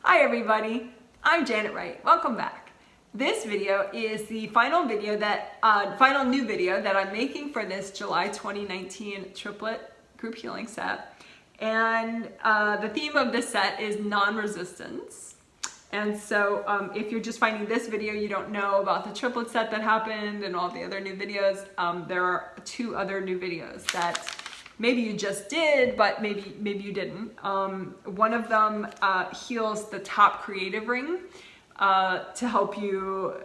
Hi everybody, I'm Janet Wright. Welcome back. This video is the final new video that I'm making for this July 2019 triplet group healing set. And the theme of this set is non-resistance. And so if you're just finding this video, you don't know about the triplet set that happened and all the other new videos. There are 2 other new videos that maybe you just did, but maybe you didn't. One of them heals the top creative ring to help you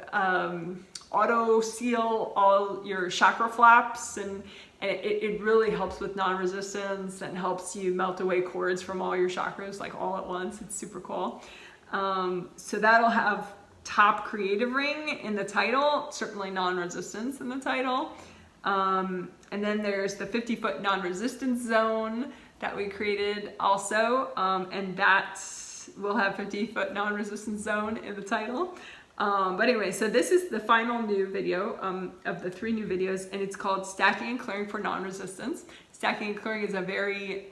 auto seal all your chakra flaps, and it really helps with non-resistance and helps you melt away cords from all your chakras like all at once. It's super cool. So that'll have top creative ring in the title, certainly non-resistance in the title. And then there's the 50-foot non-resistance zone that we created also, and that will have 50-foot non-resistance zone in the title. But anyway, so this is the final new video of the 3 new videos, and it's called Stacking and Clearing for Non-Resistance. Stacking and clearing is a very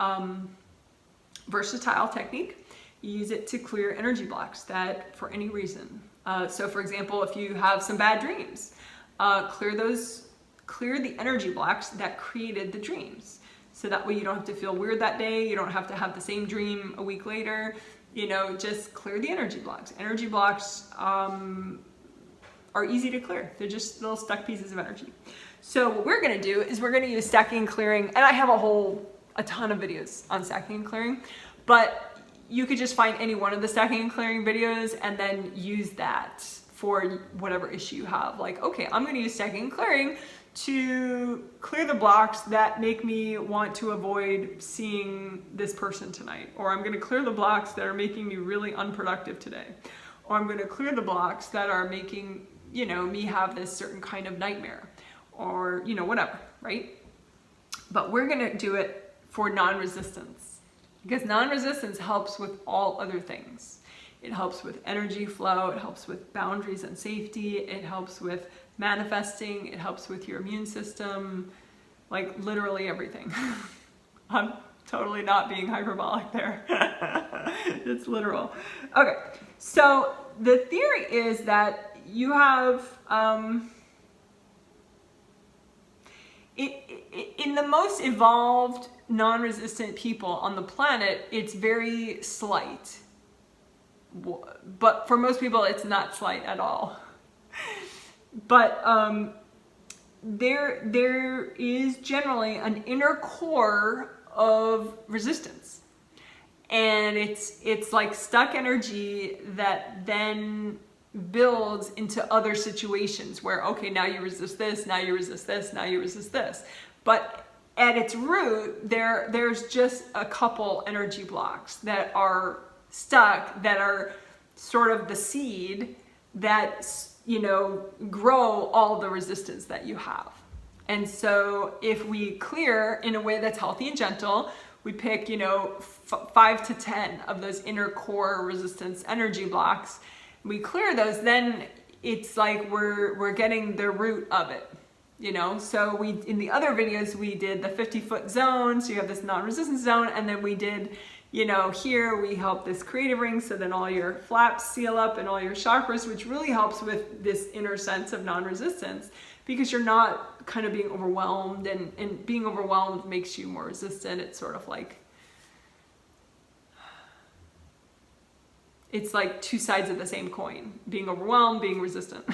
versatile technique. You use it to clear energy blocks that for any reason. So for example, if you have some bad dreams, clear the energy blocks that created the dreams. So that way you don't have to feel weird that day, you don't have to have the same dream a week later, just clear the energy blocks. Energy blocks are easy to clear. They're just little stuck pieces of energy. So what we're gonna do is we're gonna use stacking and clearing, and I have a ton of videos on stacking and clearing, but you could just find any one of the stacking and clearing videos and then use that for whatever issue you have. Like, okay, I'm gonna use stacking and clearing to clear the blocks that make me want to avoid seeing this person tonight. Or I'm gonna clear the blocks that are making me really unproductive today. Or I'm gonna clear the blocks that are making, me have this certain kind of nightmare. Or, whatever, right? But we're gonna do it for non-resistance. Because non-resistance helps with all other things. It helps with energy flow, it helps with boundaries and safety, it helps with manifesting, it helps with your immune system, like literally everything. I'm totally not being hyperbolic there. It's literal. Okay, so the theory is that you have, in the most evolved non-resistant people on the planet, it's very slight. But for most people, it's not slight at all. But there is generally an inner core of resistance, and it's like stuck energy that then builds into other situations where, okay, now you resist this, now you resist this, now you resist this. But at its root, there's just a couple energy blocks that are stuck, that are sort of the seed that grow all the resistance that you have. And so if we clear in a way that's healthy and gentle, we pick 5 to 10 of those inner core resistance energy blocks, we clear those, then it's like we're getting the root of it. So in the other videos we did the 50-foot zone, so you have this non-resistance zone, and then we did here we help this creative ring, so then all your flaps seal up and all your chakras, which really helps with this inner sense of non-resistance, because you're not kind of being overwhelmed, and being overwhelmed makes you more resistant. It's sort of like, it's like 2 sides of the same coin, being overwhelmed, being resistant.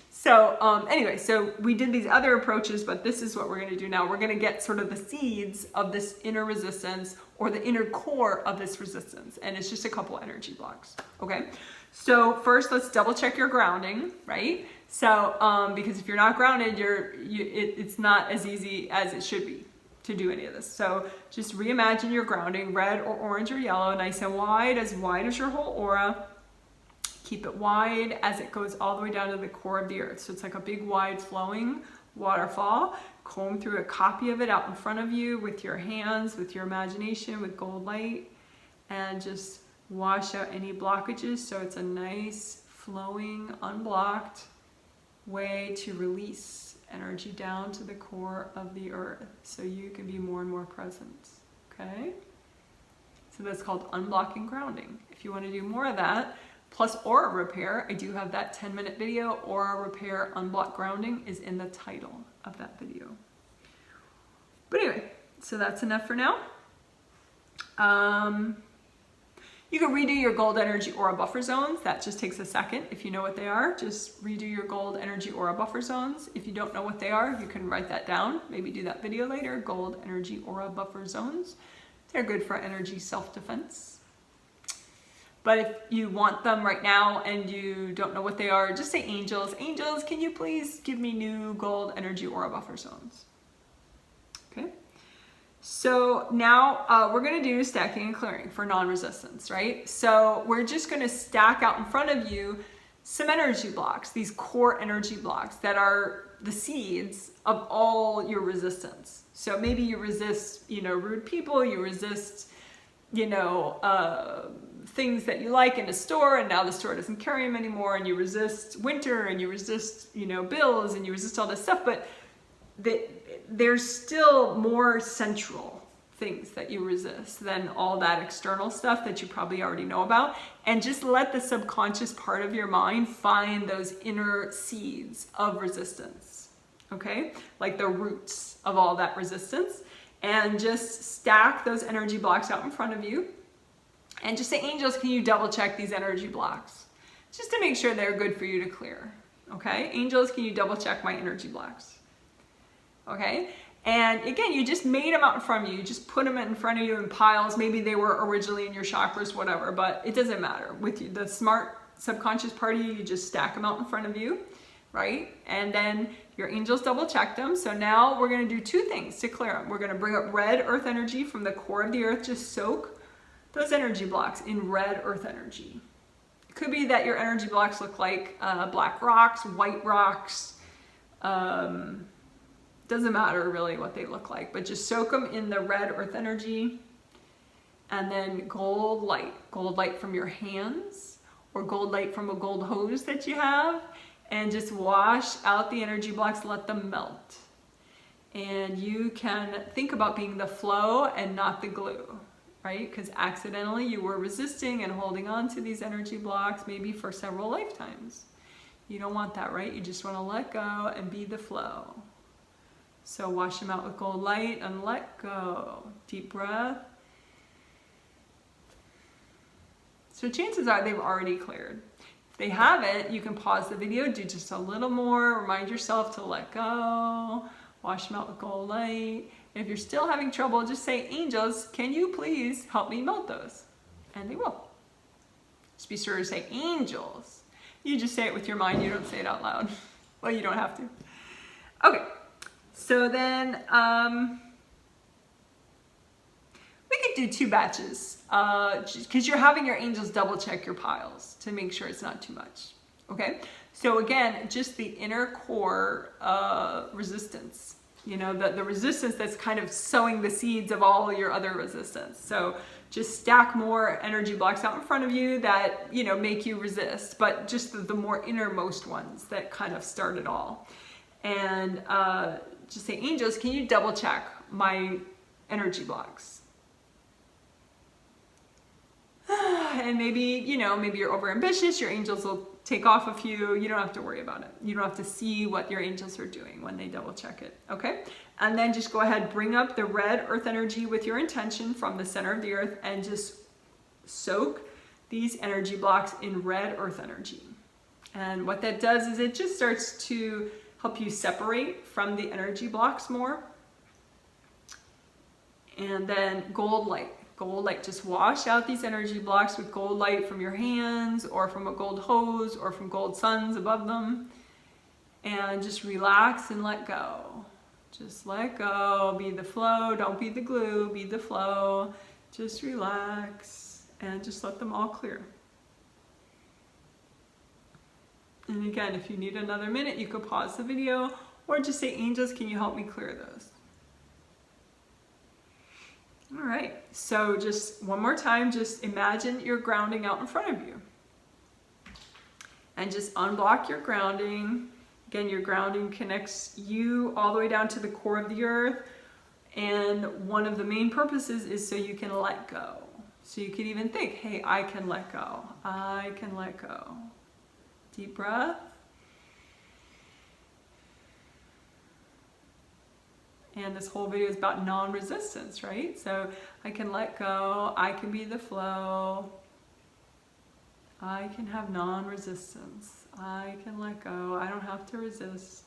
So anyway, so we did these other approaches, but this is what we're going to do now. We're going to get sort of the seeds of this inner resistance, or the inner core of this resistance, and it's just a couple energy blocks. Okay, so first let's double check your grounding, right? So because if you're not grounded, it's not as easy as it should be to do any of this. So just reimagine your grounding, red or orange or yellow, nice and wide as your whole aura. Keep it wide as it goes all the way down to the core of the earth. So it's like a big, wide, flowing waterfall. Comb through a copy of it out in front of you with your hands, with your imagination, with gold light, and just wash out any blockages. So it's a nice, flowing, unblocked way to release energy down to the core of the earth, so you can be more and more present. Okay? So that's called unblocking grounding. If you want to do more of that, plus aura repair, I do have that 10-minute video. Aura repair, unblock grounding is in the title of that video. But anyway, so that's enough for now. You can redo your gold energy aura buffer zones. That just takes a second. If you know what they are, just redo your gold energy aura buffer zones. If you don't know what they are, you can write that down. Maybe do that video later. Gold energy aura buffer zones. They're good for energy self-defense. But if you want them right now and you don't know what they are, just say angels. Angels, can you please give me new gold energy aura buffer zones? Okay. So now we're going to do stacking and clearing for non-resistance, right? So we're just going to stack out in front of you some energy blocks, these core energy blocks that are the seeds of all your resistance. So maybe you resist, rude people, you resist, things that you like in a store, and now the store doesn't carry them anymore, and you resist winter, and you resist, bills, and you resist all this stuff, but there's still more central things that you resist than all that external stuff that you probably already know about. And just let the subconscious part of your mind find those inner seeds of resistance, okay? Like the roots of all that resistance. And just stack those energy blocks out in front of you. And just say, angels, can you double check these energy blocks? Just to make sure they're good for you to clear, okay? Angels, can you double check my energy blocks? Okay, and again, you just made them out in front of you. You just put them in front of you in piles. Maybe they were originally in your chakras, whatever, but it doesn't matter. With you, the smart subconscious part of you, you just stack them out in front of you, right? And then your angels double check them. So now we're going to do two things to clear them. We're going to bring up red earth energy from the core of the earth. Just soak those energy blocks in red earth energy. It could be that your energy blocks look like black rocks, white rocks, doesn't matter really what they look like, but just soak them in the red earth energy. And then gold light from your hands, or gold light from a gold hose that you have, and just wash out the energy blocks, let them melt. And you can think about being the flow and not the glue, right? Because accidentally you were resisting and holding on to these energy blocks maybe for several lifetimes. You don't want that, right? You just want to let go and be the flow. So wash them out with gold light and let go. Deep breath. So chances are they've already cleared. If they haven't, you can pause the video, do just a little more, remind yourself to let go, wash them out with gold light. And if you're still having trouble, just say, angels, can you please help me melt those? And they will. Just be sure to say, angels. You just say it with your mind, you don't say it out loud. Well, you don't have to. Okay. So then we could do 2 batches because you're having your angels double check your piles to make sure it's not too much. Okay, so again, just the inner core resistance, the resistance that's kind of sowing the seeds of all your other resistance. So just stack more energy blocks out in front of you that, make you resist, but just the more innermost ones that kind of start it all. And just say, angels, can you double check my energy blocks? And maybe, maybe you're over ambitious, your angels will take off a few, you don't have to worry about it. You don't have to see what your angels are doing when they double check it, okay? And then just go ahead, bring up the red earth energy with your intention from the center of the earth and just soak these energy blocks in red earth energy. And what that does is it just starts to help you separate from the energy blocks more. And then gold light, just wash out these energy blocks with gold light from your hands or from a gold hose or from gold suns above them. And just relax and let go. Just let go, be the flow, don't be the glue, be the flow. Just relax and just let them all clear. And again, if you need another minute, you could pause the video or just say, angels, can you help me clear those? All right, so just one more time, just imagine you're grounding out in front of you. And just unblock your grounding. Again, your grounding connects you all the way down to the core of the earth. And one of the main purposes is so you can let go. So you could even think, hey, I can let go. I can let go. Deep breath. And this whole video is about non-resistance, right? So I can let go. I can be the flow. I can have non-resistance. I can let go. I don't have to resist.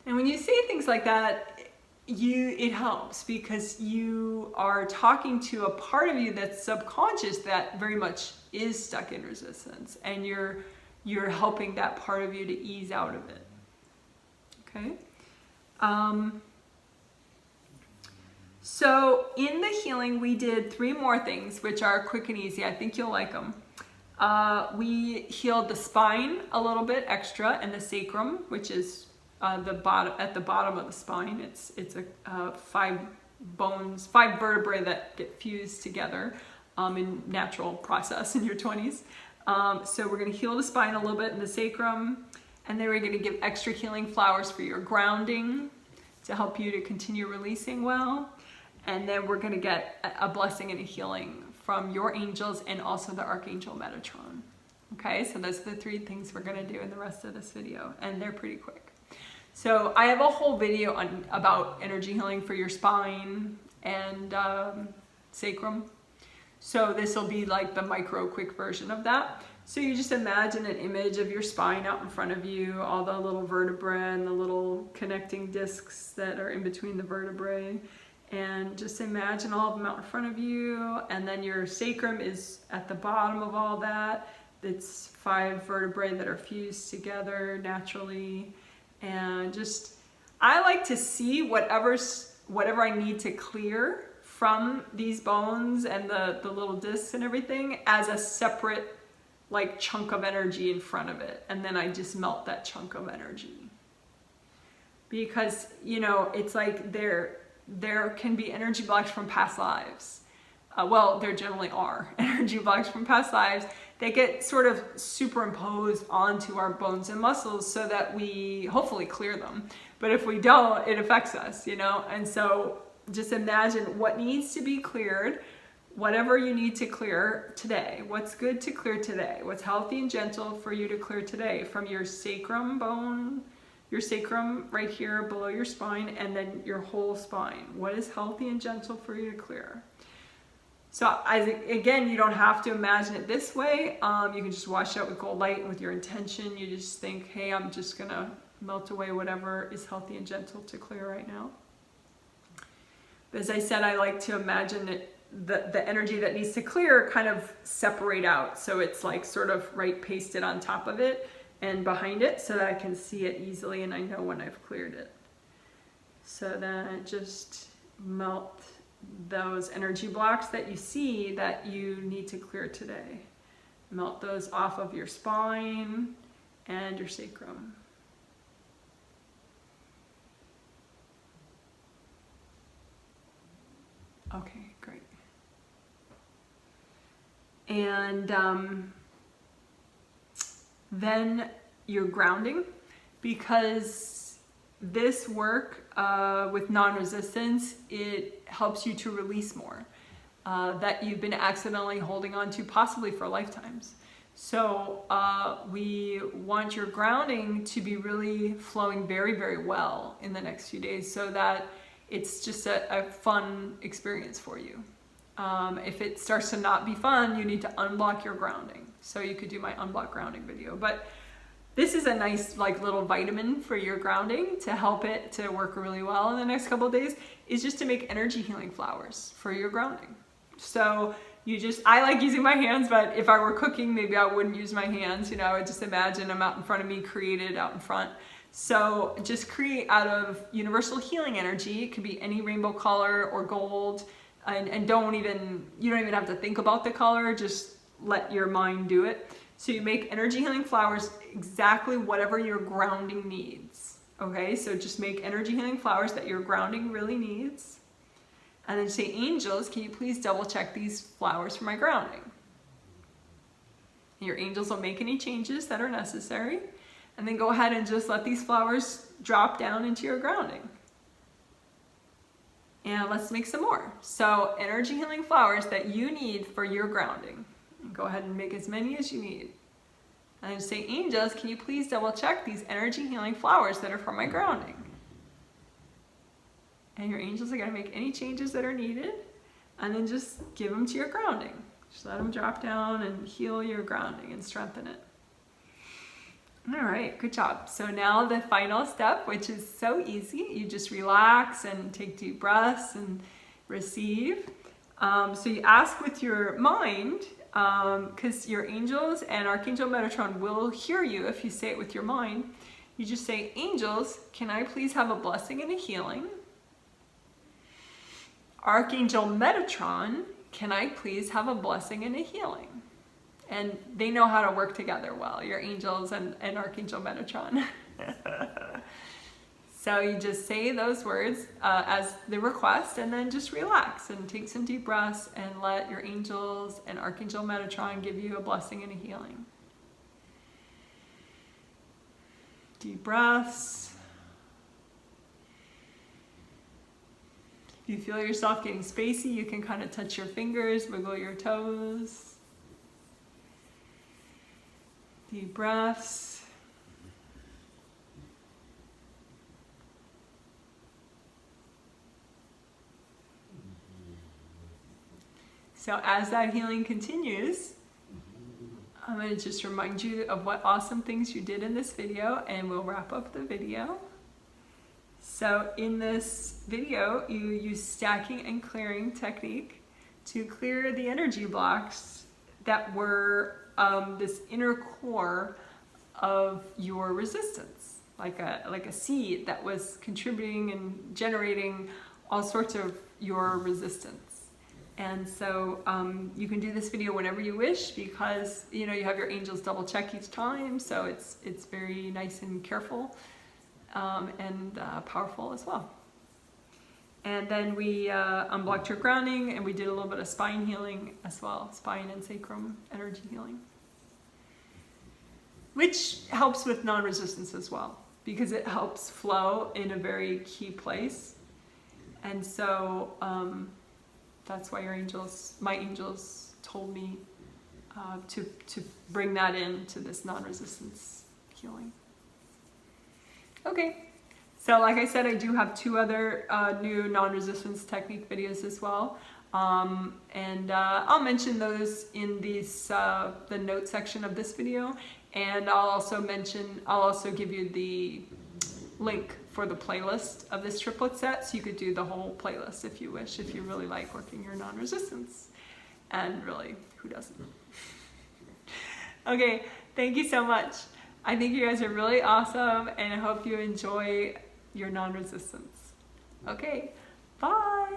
And when you say things like that, it helps because you are talking to a part of you that's subconscious that very much is stuck in resistance, and you're helping that part of you to ease out of it. Okay. So in the healing, we did 3 more things, which are quick and easy. I think you'll like them. We healed the spine a little bit extra, and the sacrum, which is at the bottom of the spine. It's a 5 vertebrae that get fused together in natural process in your 20s. So we're going to heal the spine a little bit in the sacrum, and then we're going to give extra healing flowers for your grounding to help you to continue releasing well. And then we're going to get a blessing and a healing from your angels and also the Archangel Metatron. Okay, so those are the 3 things we're going to do in the rest of this video, and they're pretty quick. So I have a whole video about energy healing for your spine and sacrum. So this will be like the micro quick version of that. So you just imagine an image of your spine out in front of you, all the little vertebrae and the little connecting discs that are in between the vertebrae. And just imagine all of them out in front of you. And then your sacrum is at the bottom of all that. It's 5 vertebrae that are fused together naturally. And just, I like to see whatever I need to clear from these bones and the little discs and everything as a separate like chunk of energy in front of it. And then I just melt that chunk of energy. Because, you know, it's like there can be energy blocks from past lives. Well, there generally are energy blocks from past lives. They get sort of superimposed onto our bones and muscles so that we hopefully clear them. But if we don't, it affects us, you know? And so just imagine what needs to be cleared, whatever you need to clear today. What's good to clear today? What's healthy and gentle for you to clear today? From your sacrum bone, your sacrum right here below your spine, and then your whole spine. What is healthy and gentle for you to clear? So again, you don't have to imagine it this way. You can just wash it out with gold light and with your intention. You just think, hey, I'm just gonna melt away whatever is healthy and gentle to clear right now. But as I said, I like to imagine it, the energy that needs to clear kind of separate out. So it's like sort of right pasted on top of it and behind it so that I can see it easily and I know when I've cleared it. So then just melt those energy blocks that you see that you need to clear today. Melt those off of your spine and your sacrum. Okay, great. And then you're grounding, because this work with non-resistance, it helps you to release more that you've been accidentally holding on to possibly for lifetimes. So we want your grounding to be really flowing very, very well in the next few days so that it's just a fun experience for you. If it starts to not be fun, you need to unblock your grounding. So you could do my unblock grounding video. But this is a nice like little vitamin for your grounding to help it to work really well in the next couple of days, is just to make energy healing flowers for your grounding. So I like using my hands, but if I were cooking, maybe I wouldn't use my hands. You know, I would just imagine them out in front of me, created out in front. So just create out of universal healing energy. It could be any rainbow color or gold, and you don't even have to think about the color, just let your mind do it. So you make energy healing flowers exactly whatever your grounding needs. Okay, so just make energy healing flowers that your grounding really needs. And then say, angels, can you please double check these flowers for my grounding? And your angels will make any changes that are necessary. And then go ahead and just let these flowers drop down into your grounding. And let's make some more. So energy healing flowers that you need for your grounding. Go ahead and make as many as you need. And say, angels, can you please double check these energy healing flowers that are for my grounding? And your angels are going to make any changes that are needed, and then just give them to your grounding. Just let them drop down and heal your grounding and strengthen it. All right, good job. So now the final step, which is so easy, you just relax and take deep breaths and receive. So you ask with your mind, because your angels and Archangel Metatron will hear you if you say it with your mind. You just say, angels, can I please have a blessing and a healing? Archangel Metatron, can I please have a blessing and a healing? And they know how to work together well, your angels and Archangel Metatron. So you just say those words as the request, and then just relax and take some deep breaths and let your angels and Archangel Metatron give you a blessing and a healing. Deep breaths. If you feel yourself getting spacey, you can kind of touch your fingers, wiggle your toes. Deep breaths. So as that healing continues, I'm going to just remind you of what awesome things you did in this video, and we'll wrap up the video. So in this video, you use stacking and clearing technique to clear the energy blocks that were this inner core of your resistance, like a seed that was contributing and generating all sorts of your resistance. And so you can do this video whenever you wish, because you have your angels double check each time, so it's very nice and careful. And powerful as well. And then we unblocked your grounding, and we did a little bit of spine healing as well, spine and sacrum energy healing, which helps with non-resistance as well, because it helps flow in a very key place. And so that's why my angels told me to bring that into this non-resistance healing. Okay, so like I said, I do have 2 other new non-resistance technique videos as well, and I'll mention those in these the note section of this video, and I'll also give you the link for the playlist of this triplet set, so you could do the whole playlist if you wish, if you really like working your non-resistance, and really, who doesn't? Okay, thank you so much. I think you guys are really awesome, and I hope you enjoy your non-resistance. Okay, bye.